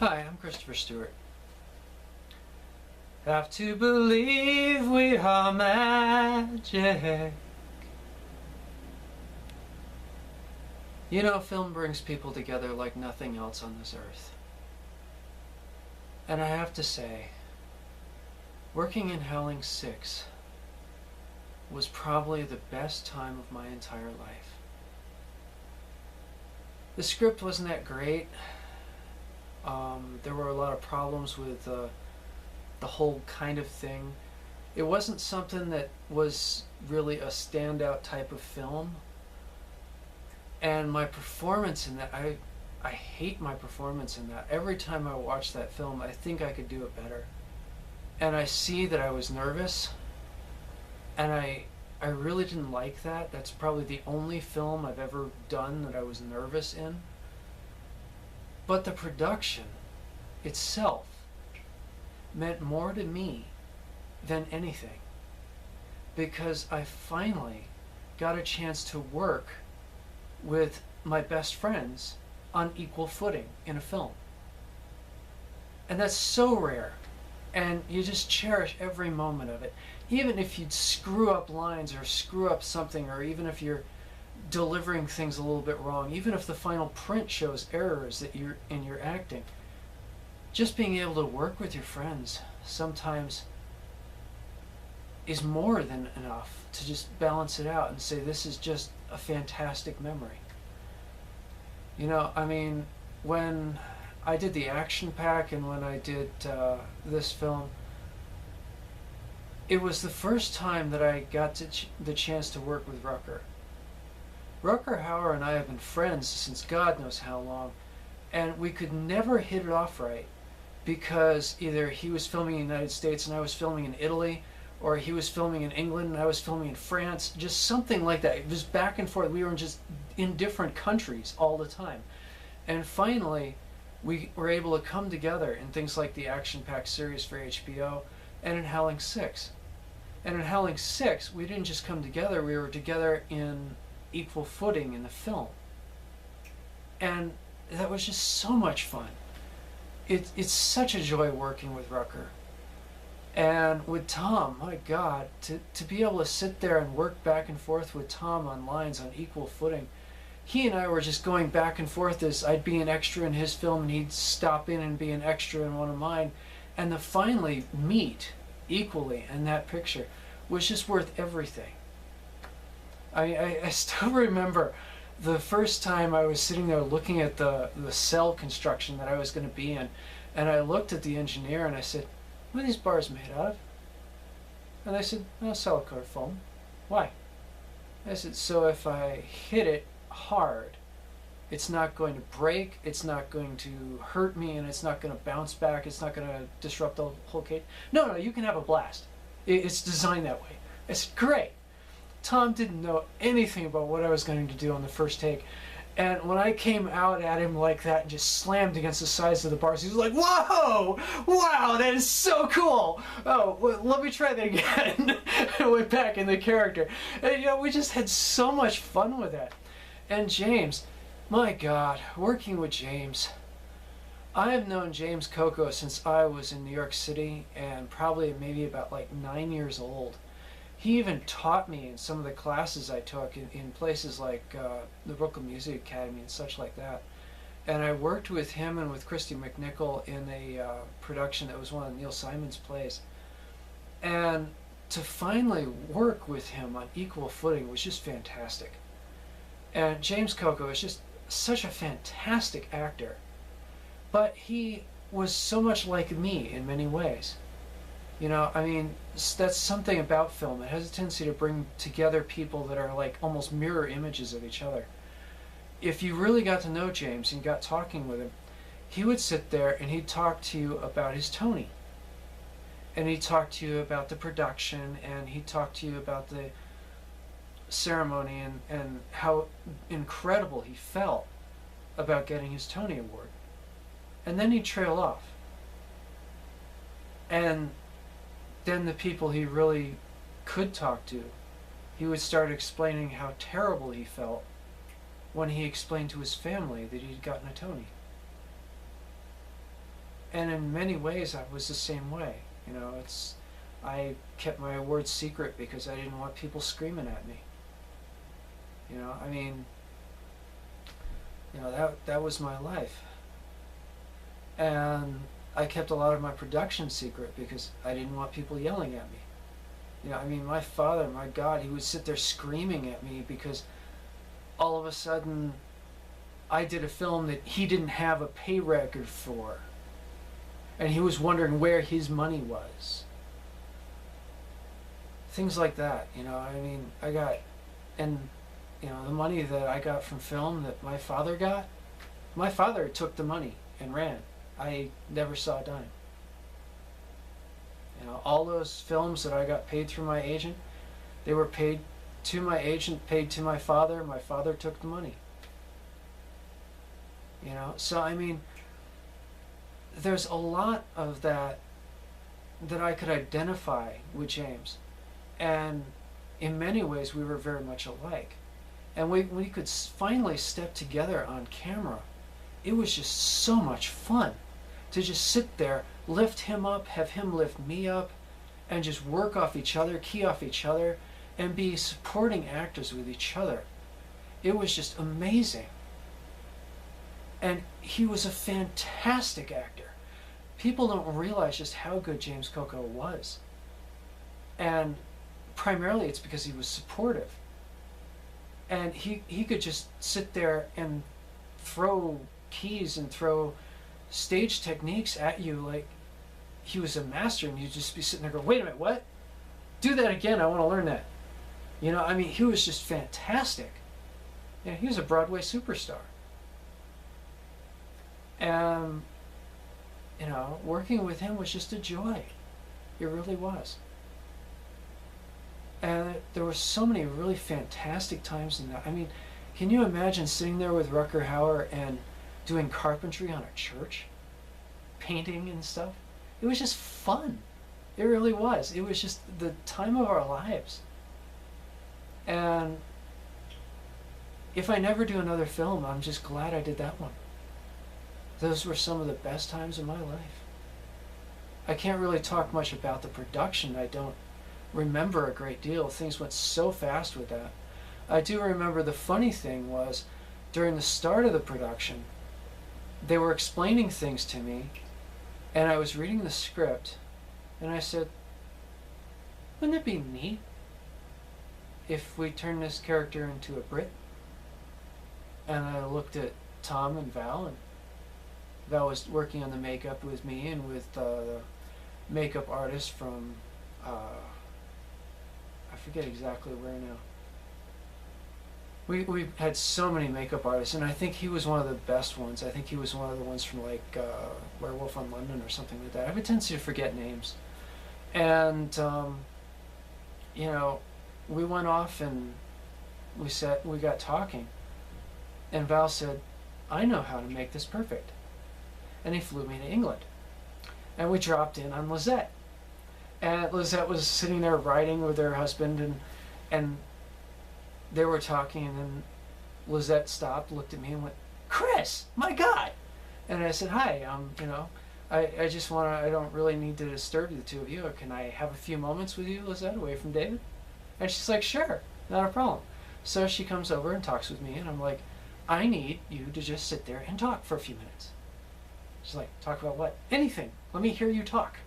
Hi, I'm Christopher Stewart. Have to believe we are magic. You know, film brings people together like nothing else on this earth. And I have to say, working in Howling VI was probably the best time of my entire life. The script wasn't that great. There were a lot of problems with the whole kind of thing. It wasn't something that was really a standout type of film. And my performance in that, I hate my performance in that. Every time I watch that film, I think I could do it better. And I see that I was nervous, and I really didn't like that. That's probably the only film I've ever done that I was nervous in. But the production itself meant more to me than anything, because I finally got a chance to work with my best friends on equal footing in a film. And that's so rare, and you just cherish every moment of it. Even if you'd screw up lines or screw up something, or even if you're delivering things a little bit wrong, even if the final print shows errors that you're in your acting, just being able to work with your friends sometimes is more than enough to just balance it out and say, this is just a fantastic memory. You know, I mean, when I did the action pack and when I did this film, it was the first time that I got the chance to work with Rucker. Rutger Hauer and I have been friends since God knows how long, and we could never hit it off right, because either he was filming in the United States and I was filming in Italy, or he was filming in England and I was filming in France, just something like that. It was back and forth. We were just in different countries all the time. And finally, we were able to come together in things like the Action Pack series for HBO and in Howling VI. And in Howling VI, we didn't just come together, we were together in equal footing in the film. And that was just so much fun. It's such a joy working with Rucker. And with Tom, my God, to be able to sit there and work back and forth with Tom on lines on equal footing. He and I were just going back and forth as I'd be an extra in his film and he'd stop in and be an extra in one of mine. And to finally meet equally in that picture was just worth everything. I still remember the first time I was sitting there looking at the cell construction that I was going to be in, and I looked at the engineer and I said, "What are these bars made out of?" And they said, "No, silicone foam." "Why?" I said, "So if I hit it hard, it's not going to break, it's not going to hurt me, and it's not going to bounce back, it's not going to disrupt the whole cage." No, you can have a blast. It's designed that way." I said, "Great." Tom didn't know anything about what I was going to do on the first take. And when I came out at him like that and just slammed against the sides of the bars, he was like, "Whoa! Wow, that is so cool! Oh, well, let me try that again." I went back in the character. And, you know, we just had so much fun with that. And James, my God, working with James. I have known James Coco since I was in New York City, and probably maybe about like 9 years old. He even taught me in some of the classes I took in places like the Brooklyn Music Academy and such like that. And I worked with him and with Christy McNichol in a production that was one of Neil Simon's plays. And to finally work with him on equal footing was just fantastic. And James Coco is just such a fantastic actor. But he was so much like me in many ways. You know, I mean, that's something about film. It has a tendency to bring together people that are like almost mirror images of each other. If you really got to know James and got talking with him, he would sit there and he'd talk to you about his Tony. And he'd talk to you about the production, and he'd talk to you about the ceremony and how incredible he felt about getting his Tony Award. And then he'd trail off. And then the people he really could talk to, he would start explaining how terrible he felt when he explained to his family that he'd gotten a Tony. And in many ways, I was the same way. I kept my awards secret because I didn't want people screaming at me. That was my life. And I kept a lot of my production secret because I didn't want people yelling at me. My father, my God, he would sit there screaming at me because all of a sudden I did a film that he didn't have a pay record for. And he was wondering where his money was. Things like that, the money that I got from film that my father took the money and ran. I never saw a dime. All those films that I got paid through my agent, they were paid to my agent, paid to my father. My father took the money. So there's a lot of that I could identify with James. And in many ways, we were very much alike. And we could finally step together on camera. It was just so much fun to just sit there, lift him up, have him lift me up, and just work off each other, key off each other, and be supporting actors with each other. It was just amazing. And he was a fantastic actor. People don't realize just how good James Coco was. And primarily it's because he was supportive. And he could just sit there and throw keys and throw stage techniques at you like he was a master, and you'd just be sitting there going, wait a minute, what? Do that again, I want to learn that. He was just fantastic. He was a Broadway superstar. And, working with him was just a joy. It really was. And there were so many really fantastic times in that. Can you imagine sitting there with Rutger Hauer and doing carpentry on a church? Painting and stuff? It was just fun. It really was. It was just the time of our lives. And if I never do another film, I'm just glad I did that one. Those were some of the best times of my life. I can't really talk much about the production. I don't remember a great deal. Things went so fast with that. I do remember the funny thing was, during the start of the production, they were explaining things to me, and I was reading the script, and I said, wouldn't it be neat if we turned this character into a Brit? And I looked at Tom and Val, and Val was working on the makeup with me and with the makeup artist from, I forget exactly where now. We had so many makeup artists, and I think he was one of the best ones. I think he was one of the ones from Werewolf on London or something like that. I have a tendency to forget names. And, we went off and we got talking. And Val said, I know how to make this perfect. And he flew me to England. And we dropped in on Lisette. And Lisette was sitting there writing with her husband, and they were talking, and then Lisette stopped, looked at me, and went, Chris, my God! And I said, hi, I just I don't really need to disturb the two of you. Can I have a few moments with you, Lisette, away from David? And she's like, sure, not a problem. So she comes over and talks with me, and I'm like, I need you to just sit there and talk for a few minutes. She's like, talk about what? Anything. Let me hear you talk.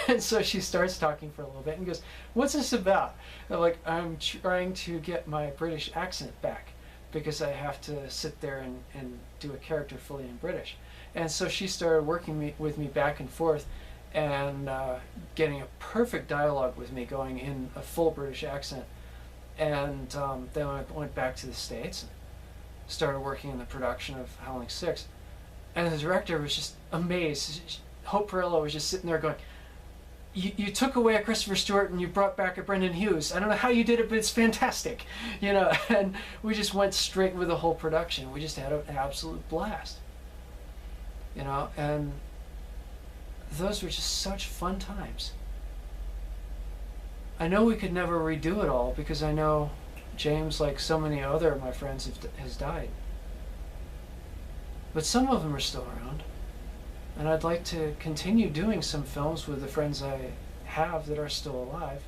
And so she starts talking for a little bit and goes, what's this about? And I'm like, I'm trying to get my British accent back because I have to sit there and do a character fully in British. And so she started working with me back and forth and getting a perfect dialogue with me, going in a full British accent. And then I went back to the States and started working in the production of Howling VI. And the director was just amazed. Hope Perillo was just sitting there going, you took away a Christopher Stewart and you brought back a Brendan Hughes. I don't know how you did it, but it's fantastic. And we just went straight with the whole production. We just had an absolute blast. And those were just such fun times. I know we could never redo it all because I know James, like so many other of my friends, has died. But some of them are still around. And I'd like to continue doing some films with the friends I have that are still alive.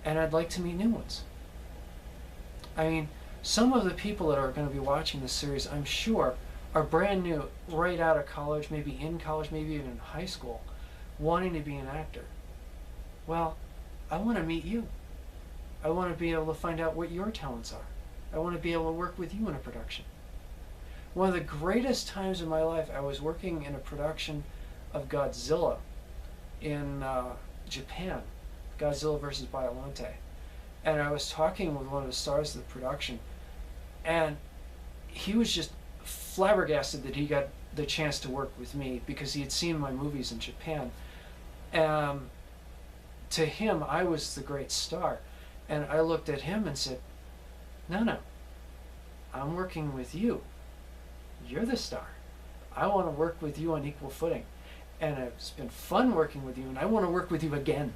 And I'd like to meet new ones. I mean, some of the people that are going to be watching this series, I'm sure, are brand new, right out of college, maybe in college, maybe even in high school, wanting to be an actor. Well, I want to meet you. I want to be able to find out what your talents are. I want to be able to work with you in a production. One of the greatest times in my life, I was working in a production of Godzilla in Japan, Godzilla versus Biollante. And I was talking with one of the stars of the production, and he was just flabbergasted that he got the chance to work with me because he had seen my movies in Japan. To him, I was the great star. And I looked at him and said, no, I'm working with you. You're the star. I want to work with you on equal footing. And it's been fun working with you, and I want to work with you again.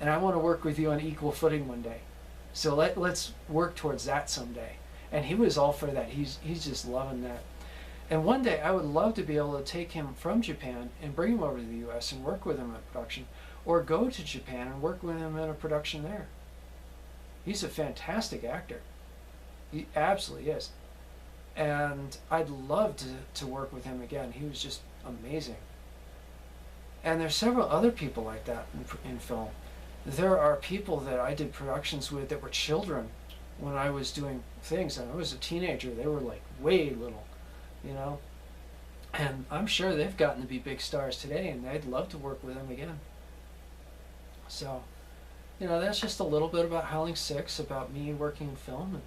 And I want to work with you on equal footing one day. So let's work towards that someday. And he was all for that. He's just loving that. And one day I would love to be able to take him from Japan and bring him over to the US and work with him in production, or go to Japan and work with him in a production there. He's a fantastic actor. He absolutely is. And I'd love to work with him again. He was just amazing. And there's several other people like that in film. There are people that I did productions with that were children when I was doing things. And I was a teenager. They were like way little, you know. And I'm sure they've gotten to be big stars today, and I'd love to work with them again. So, you know, that's just a little bit about Howling VI, about me working in film. And